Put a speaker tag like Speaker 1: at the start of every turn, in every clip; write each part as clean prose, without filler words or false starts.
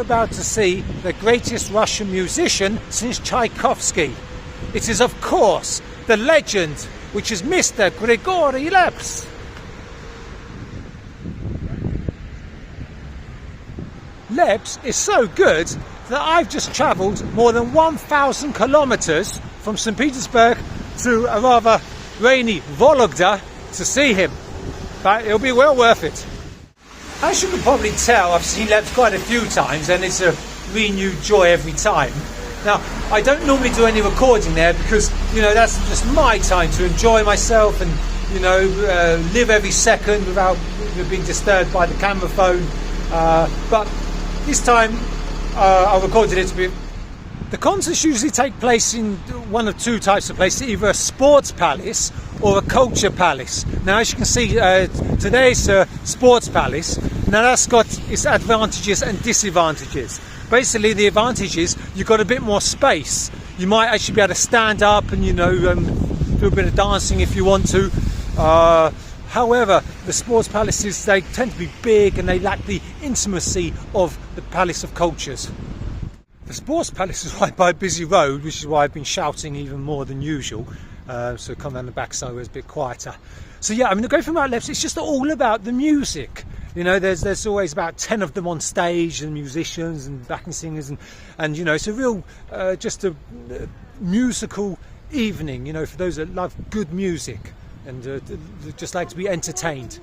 Speaker 1: about to see the greatest Russian musician since Tchaikovsky. It is, of course, the legend, which is Mr. Grigory Leps. Leps is so good that I've just travelled more than 1,000 kilometres from St. Petersburg to a rather rainy Vologda to see him. But it'll be well worth it. As you can probably tell, I've seen Leps quite a few times and it's a renewed joy every time. Now, I don't normally do any recording there because, you know, that's just my time to enjoy myself and, you know, live every second without being disturbed by the camera phone. But this time, I recorded it to be... The concerts usually take place in one of two types of places, either a sports palace or a culture palace. Now, as you can see, today it's a sports palace. Now, that's got its advantages and disadvantages. Basically, the advantage is you've got a bit more space. You might actually be able to stand up and, you know, do a bit of dancing if you want to. However, the sports palaces, they tend to be big and they lack the intimacy of the Palace of Cultures. The sports palace is right by a busy road, which is why I've been shouting even more than usual. So come down the backside where it's a bit quieter. So yeah, I mean, the great thing about Leps, it's just all about the music. You know, there's always about 10 of them on stage, and musicians and backing singers, and you know, it's a real just a musical evening. You know, for those that love good music and just like to be entertained.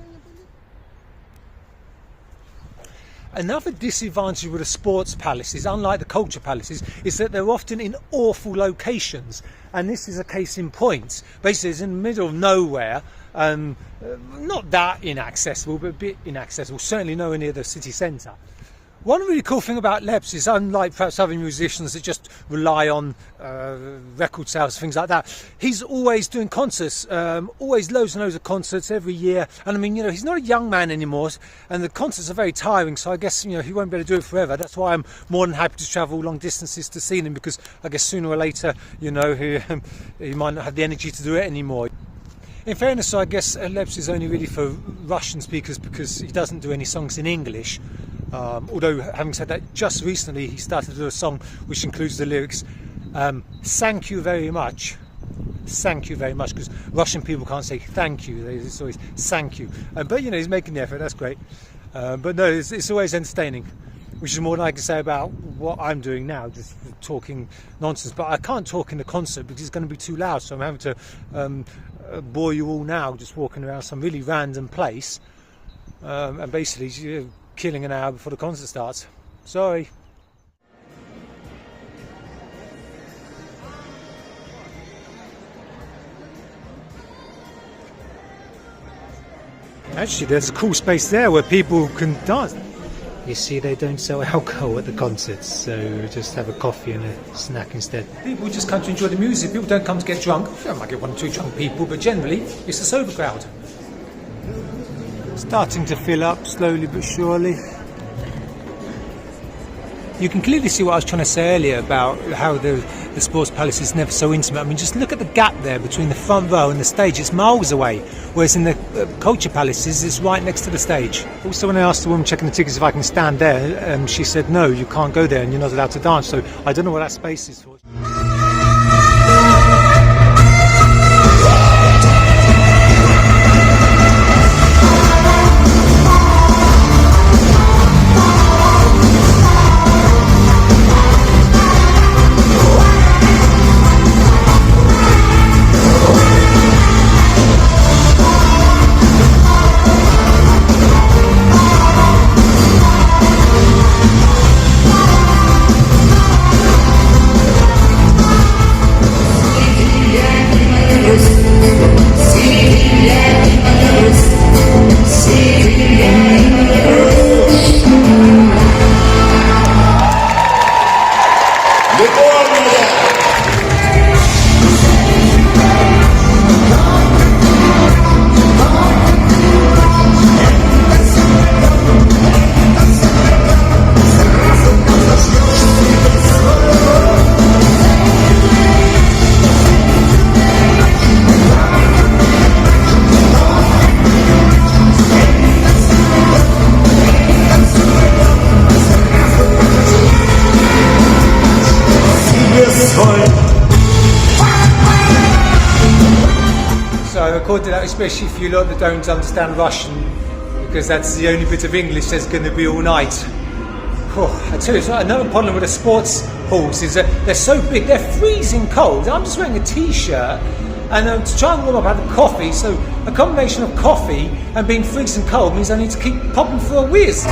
Speaker 1: Another disadvantage with the sports palaces, unlike the culture palaces, is that they're often in awful locations, and this is a case in point. Basically, it's in the middle of nowhere, not that inaccessible, but a bit inaccessible, certainly nowhere near the city centre. One really cool thing about Leps is, unlike perhaps other musicians that just rely on record sales, things like that, he's always doing concerts, always loads and loads of concerts every year. And I mean, you know, he's not a young man anymore, and the concerts are very tiring, so I guess, you know, he won't be able to do it forever. That's why I'm more than happy to travel long distances to see him, because I guess sooner or later, you know, he might not have the energy to do it anymore. In fairness, so I guess Leps is only really for Russian speakers because he doesn't do any songs in English. Although, having said that, just recently he started to do a song which includes the lyrics, thank you very much. Thank you very much, because Russian people can't say thank you, it's always thank you. But, you know, he's making the effort, that's great. But no, it's always entertaining, which is more than I can say about what I'm doing now, just talking nonsense. But I can't talk in the concert because it's going to be too loud, so I'm having to bore you all now, just walking around some really random place, and basically, you know, killing an hour before the concert starts. Sorry. Actually, there's a cool space there where people can dance. You see, they don't sell alcohol at the concerts, so just have a coffee and a snack instead. People just come to enjoy the music. People don't come to get drunk. Sure, I might get one or two drunk people, but generally it's a sober crowd. Starting to fill up slowly but surely. You can clearly see what I was trying to say earlier about how the sports palace is never so intimate. I mean, just look at the gap there between the front row and the stage. It's miles away, whereas in the culture palaces, it's right next to the stage. Also, when I asked the woman checking the tickets if I can stand there, she said, no, you can't go there and you're not allowed to dance. So I don't know what that space is for. recorded that especially for you lot that don't understand Russian, because that's the only bit of English there's going to be all night. I tell you, it's another problem with the sports halls is that they're so big, they're freezing cold. I'm just wearing a t-shirt, and to try and warm up, I have a coffee, so a combination of coffee and being freezing cold means I need to keep popping for a whiz.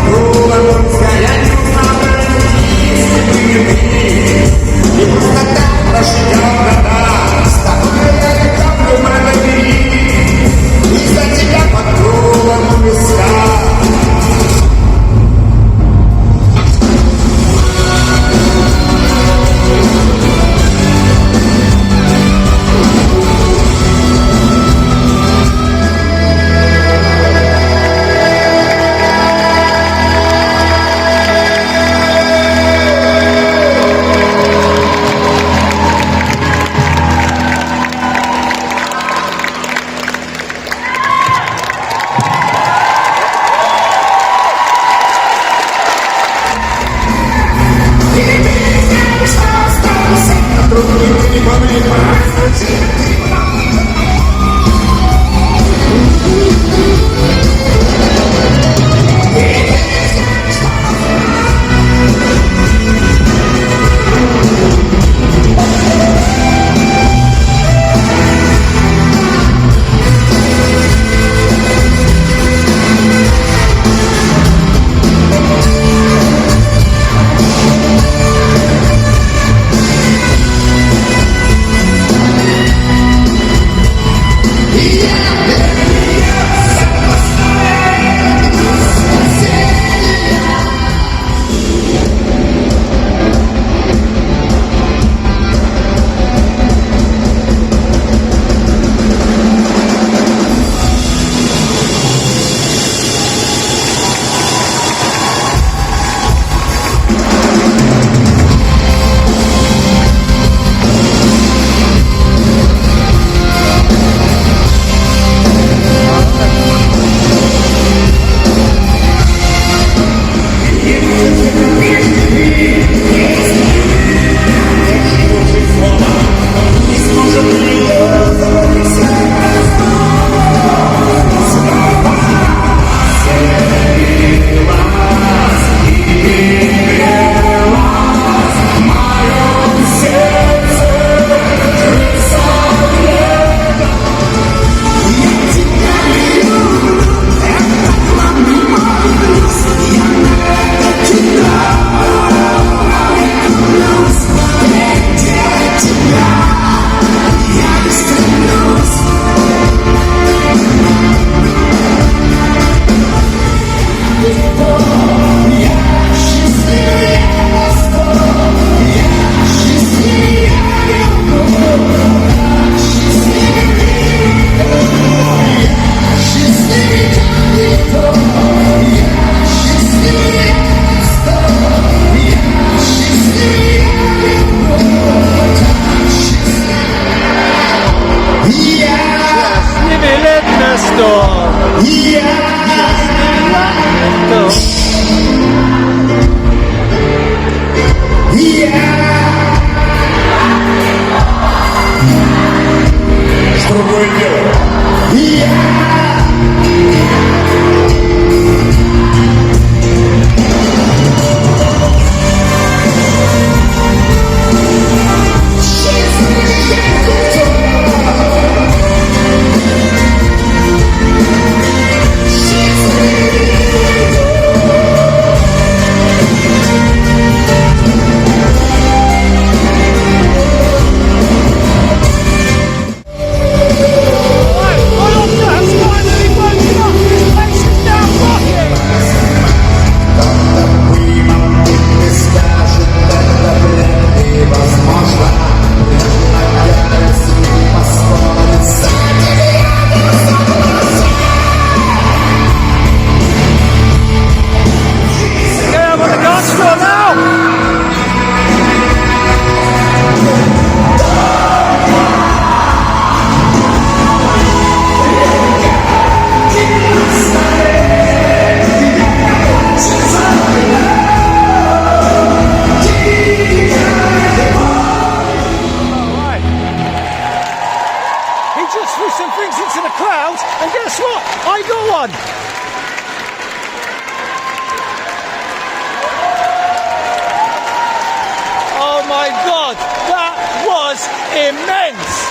Speaker 1: immense.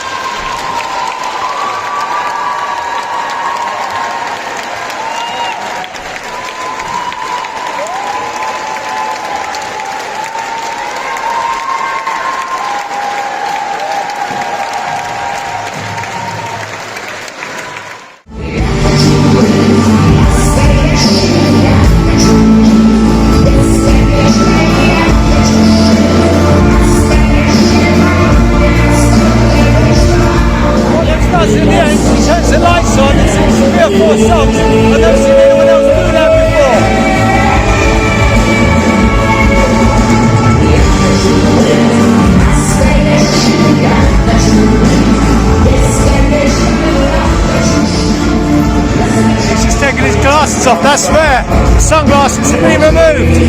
Speaker 1: In the end, he turns the lights on and sings 3 or 4 songs. I've never seen anyone else do that before. He's just taking his glasses off, that's rare. The sunglasses have been removed.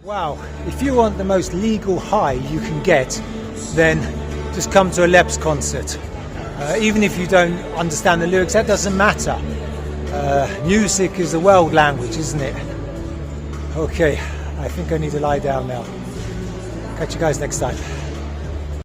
Speaker 1: Wow, if you want the most legal high you can get, then just come to a Leps concert. Even if you don't understand the lyrics, that doesn't matter. Music is the world language, isn't it? Okay, I think I need to lie down now. Catch you guys next time.